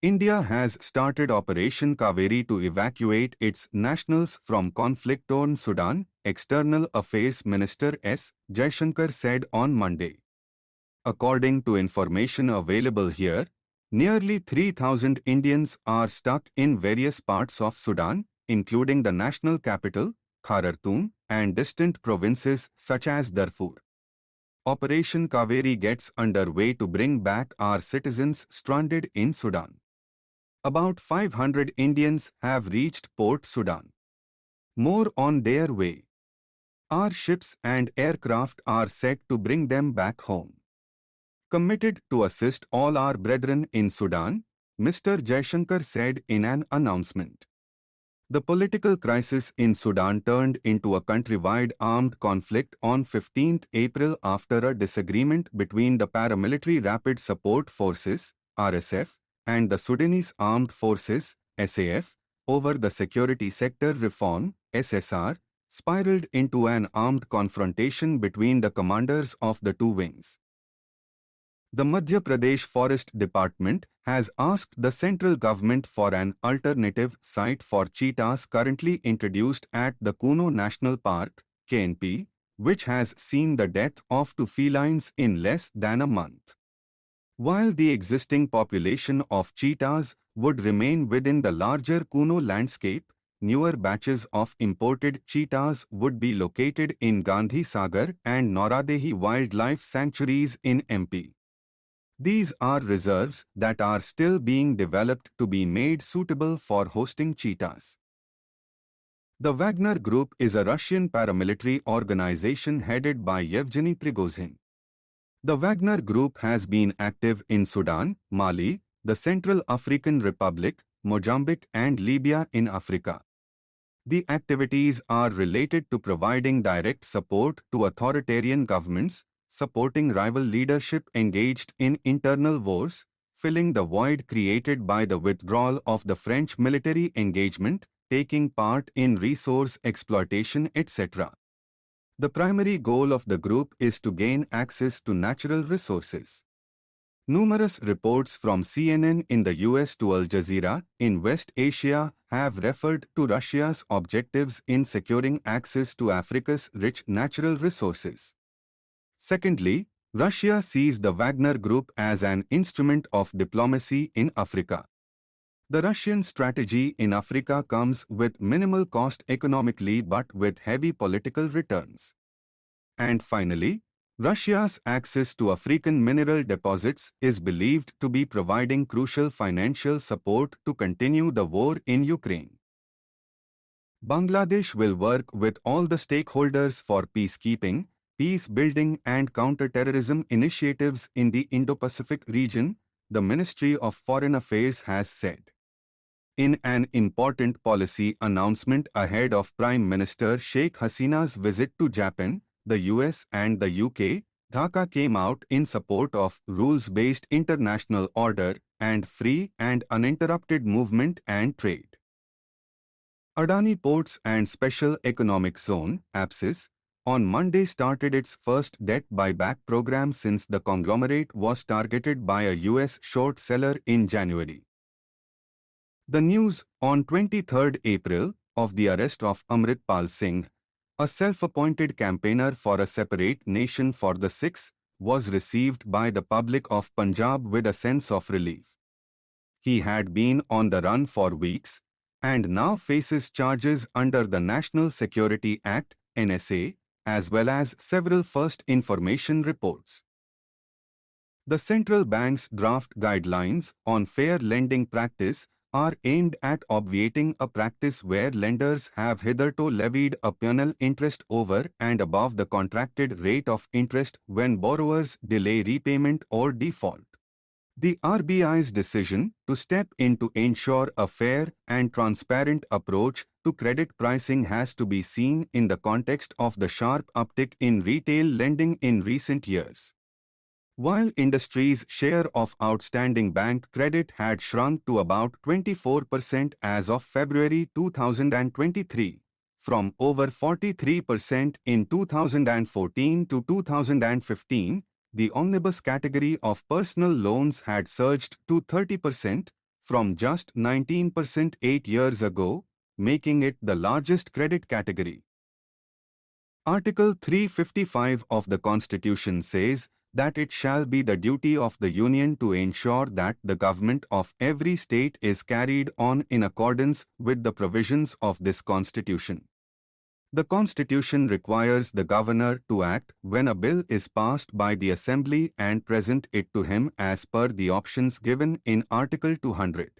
India has started Operation Kaveri to evacuate its nationals from conflict-torn Sudan, External Affairs Minister S. Jaishankar said on Monday. According to information available here, nearly 3,000 Indians are stuck in various parts of Sudan, including the national capital, Khartoum, and distant provinces such as Darfur. Operation Kaveri gets underway to bring back our citizens stranded in Sudan. About 500 Indians have reached Port Sudan. More on their way. Our ships and aircraft are set to bring them back home. Committed to assist all our brethren in Sudan, Mr. Jaishankar said in an announcement. The political crisis in Sudan turned into a countrywide armed conflict on 15 April after a disagreement between the Paramilitary Rapid Support Forces (RSF) and the Sudanese Armed Forces (SAF) over the security sector reform (SSR) spiraled into an armed confrontation between the commanders of the two wings. The Madhya Pradesh Forest Department has asked the central government for an alternative site for cheetahs currently introduced at the Kuno National Park, KNP, which has seen the death of two felines in less than a month. While the existing population of cheetahs would remain within the larger Kuno landscape, newer batches of imported cheetahs would be located in Gandhi Sagar and Nauradehi wildlife sanctuaries in MP. These are reserves that are still being developed to be made suitable for hosting cheetahs. The Wagner Group is a Russian paramilitary organization headed by Yevgeny Prigozhin. The Wagner Group has been active in Sudan, Mali, the Central African Republic, Mozambique and Libya in Africa. The activities are related to providing direct support to authoritarian governments, supporting rival leadership engaged in internal wars, filling the void created by the withdrawal of the French military engagement, taking part in resource exploitation, etc. The primary goal of the group is to gain access to natural resources. Numerous reports from CNN in the US to Al Jazeera in West Asia have referred to Russia's objectives in securing access to Africa's rich natural resources. Secondly, Russia sees the Wagner Group as an instrument of diplomacy in Africa. The Russian strategy in Africa comes with minimal cost economically but with heavy political returns. And finally, Russia's access to African mineral deposits is believed to be providing crucial financial support to continue the war in Ukraine. Bangladesh will work with all the stakeholders for peacekeeping, peace-building and counter-terrorism initiatives in the Indo-Pacific region, the Ministry of Foreign Affairs has said. In an important policy announcement ahead of Prime Minister Sheikh Hasina's visit to Japan, the US and the UK, Dhaka came out in support of rules-based international order and free and uninterrupted movement and trade. Adani Ports and Special Economic Zone, APSEZ, on Monday started its first debt buyback program since the conglomerate was targeted by a US short seller in January. The news on 23 April of the arrest of Amritpal Singh, a self-appointed campaigner for a separate nation for the Sikhs, was received by the public of Punjab with a sense of relief. He had been on the run for weeks and now faces charges under the National Security Act, NSA, as well as several first information reports. The central bank's draft guidelines on fair lending practice are aimed at obviating a practice where lenders have hitherto levied a penal interest over and above the contracted rate of interest when borrowers delay repayment or default. The RBI's decision to step in to ensure a fair and transparent approach to credit pricing has to be seen in the context of the sharp uptick in retail lending in recent years. While industry's share of outstanding bank credit had shrunk to about 24% as of February 2023, from over 43% in 2014 to 2015, the omnibus category of personal loans had surged to 30%, from just 19% 8 years ago, making it the largest credit category. Article 355 of the Constitution says that it shall be the duty of the Union to ensure that the government of every state is carried on in accordance with the provisions of this Constitution. The Constitution requires the Governor to act when a bill is passed by the Assembly and present it to him as per the options given in Article 200.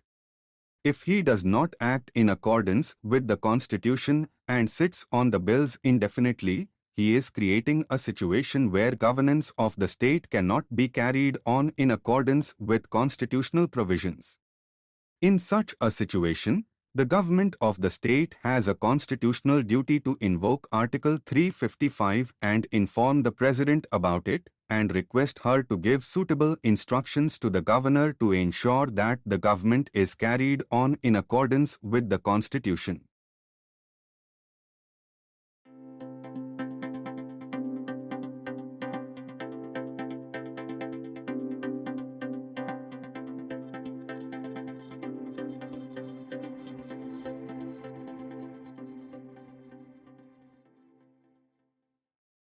If he does not act in accordance with the Constitution and sits on the bills indefinitely, he is creating a situation where governance of the state cannot be carried on in accordance with constitutional provisions. In such a situation, the government of the state has a constitutional duty to invoke Article 355 and inform the President about it, and request her to give suitable instructions to the Governor to ensure that the government is carried on in accordance with the Constitution.